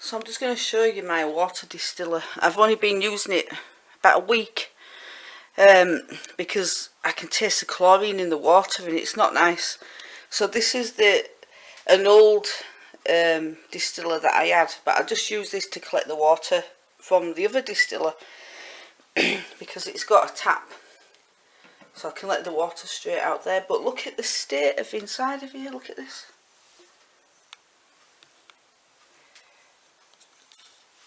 So I'm just going to show you my water distiller. I've only been using it about a week because I can taste the chlorine in the water and it's not nice. So this is an old distiller that I had, but I just use this to collect the water from the other distiller because it's got a tap, so I can let the water straight out there. But look at the state of inside of here. Look at this.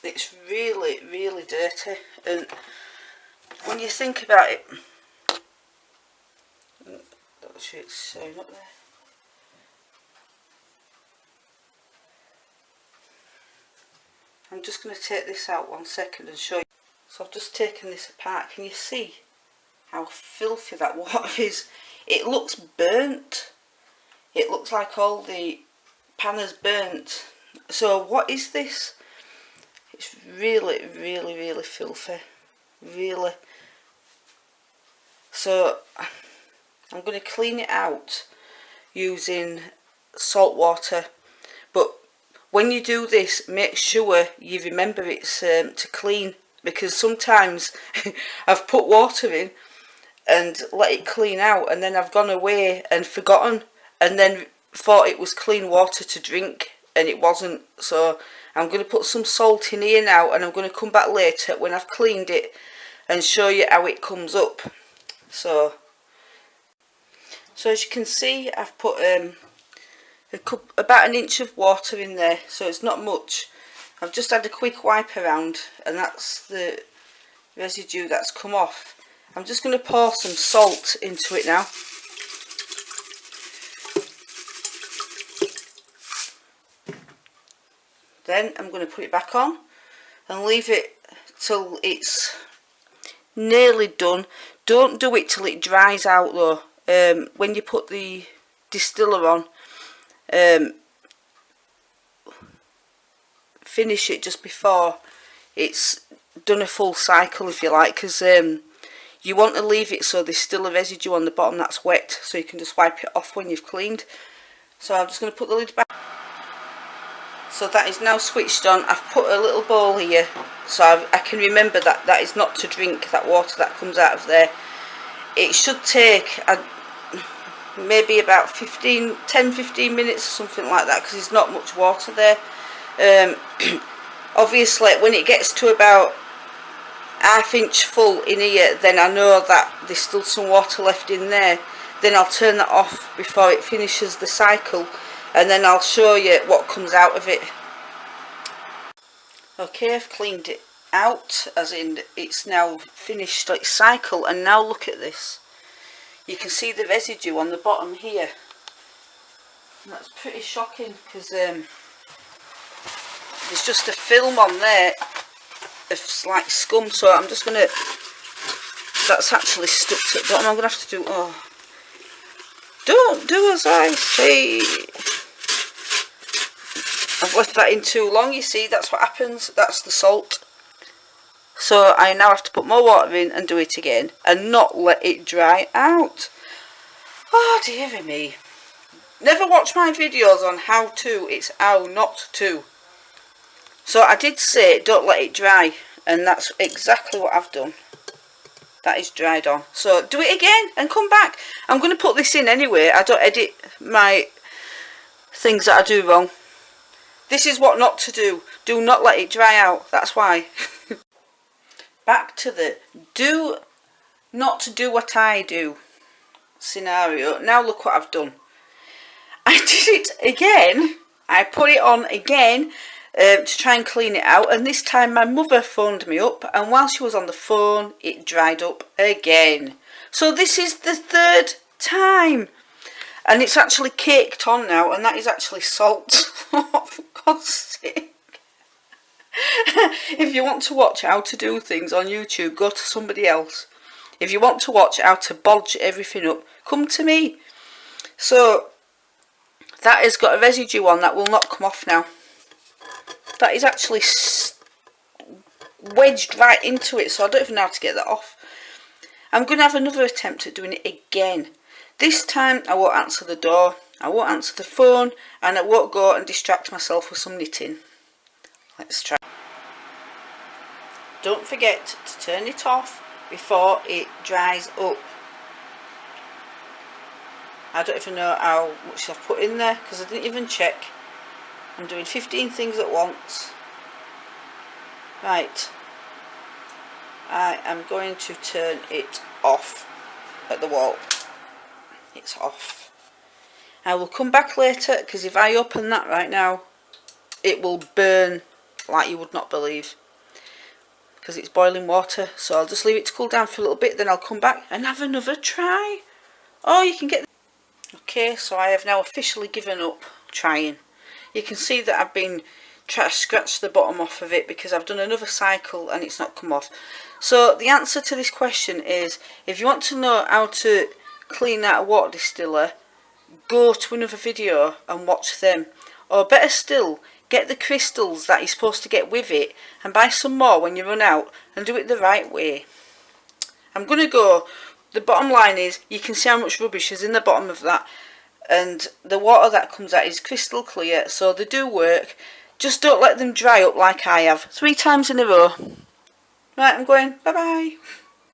It's really, really dirty, and when you think about it, that shit's showing up there. I'm just going to take this out 1 second and show you. So I've just taken this apart. Can you see how filthy that water is? It looks burnt. It looks like all the pan is burnt. So what is this? It's really, really, really filthy. Really. So I'm going to clean it out using salt water. But when you do this, make sure you remember it's to clean, because sometimes I've put water in and let it clean out, and then I've gone away and forgotten, and then thought it was clean water to drink, and it wasn't. So I'm going to put some salt in here now, and I'm going to come back later when I've cleaned it and show you how it comes up. So as you can see, I've put about 1 inch of water in there, so it's not much. I've just had a quick wipe around, and that's the residue that's come off. I'm just going to pour some salt into it now. Then I'm going to put it back on and leave it till it's nearly done. Don't do it till it dries out though. When you put the distiller on, finish it just before it's done a full cycle, if you like, because you want to leave it so there's still a residue on the bottom that's wet, so you can just wipe it off when you've cleaned. So I'm just going to put the lid back. So that is now switched on. I've put a little bowl here so I can remember that that is not to drink, that water that comes out of there. It should take maybe about 10-15 minutes or something like that, because there's not much water there. Obviously when it gets to about 1/2 inch full in here, then I know that there's still some water left in there. Then I'll turn that off before it finishes the cycle, and then I'll show you what comes out of it. Okay, I've cleaned it out, as in it's now finished its cycle, and now look at this. You can see the residue on the bottom here. And that's pretty shocking, because there's just a film on there of like scum. So I'm just gonna, that's actually stuck to the bottom. I'm gonna have to do, oh, don't do as I say. I've left that in too long, you see, that's what happens. That's the salt. So I now have to put more water in and do it again, and not let it dry out. Oh dear me. Never watch my videos on how to, it's how not to. So I did say don't let it dry, and that's exactly what I've done. That is dried on. So do it again and come back. I'm going to put this in anyway. I don't edit my things that I do wrong. This is what not to do. Do not let it dry out. That's why. Back to the do not to do what I do scenario. Now look what I've done. I did it again. I put it on again to try and clean it out, and this time my mother phoned me up, and while she was on the phone it dried up again. So this is the 3rd time, and it's actually caked on now, and that is actually salt. Oh, for God's sake. If you want to watch how to do things on YouTube, go to somebody else. If you want to watch how to bodge everything up, come to me. So that has got a residue on that will not come off now. That is actually wedged right into it, so I don't even know how to get that off. I'm going to have another attempt at doing it again. This time I won't answer the door, I won't answer the phone, and I won't go and distract myself with some knitting. Let's try. Don't forget to turn it off before it dries up. I don't even know how much I've put in there because I didn't even check. I'm doing 15 things at once. Right, I am going to turn it off at the wall. It's off. I will come back later because if I open that right now, it will burn like you would not believe because it's boiling water. So I'll just leave it to cool down for a little bit, then I'll come back and have another try. Oh, you can get... Okay, so I have now officially given up trying. You can see that I've been trying to scratch the bottom off of it because I've done another cycle and it's not come off. So the answer to this question is, if you want to know how to clean out a water distiller, go to another video and watch them. Or better still, get the crystals that you're supposed to get with it and buy some more when you run out and do it the right way. I'm going to go... The bottom line is, you can see how much rubbish is in the bottom of that, and the water that comes out is crystal clear, so they do work. Just don't let them dry up like I have 3 times in a row. Right, I'm going. Bye bye.